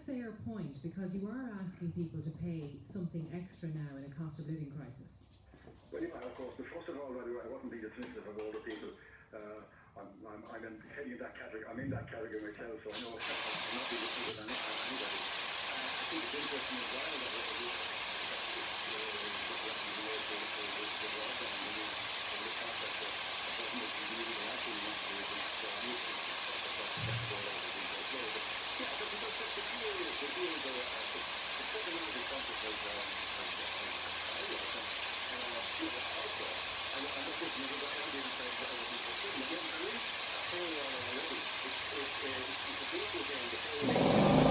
fair point because you are asking people to pay something extra now in a cost of living crisis. Well, yeah, of course. But first of all, I wasn't being dismissive of older people. I'm heading in that category. I'm in that category myself, so I know I'm not being dismissive of anybody. I think it's interesting as well that it's a beautiful game.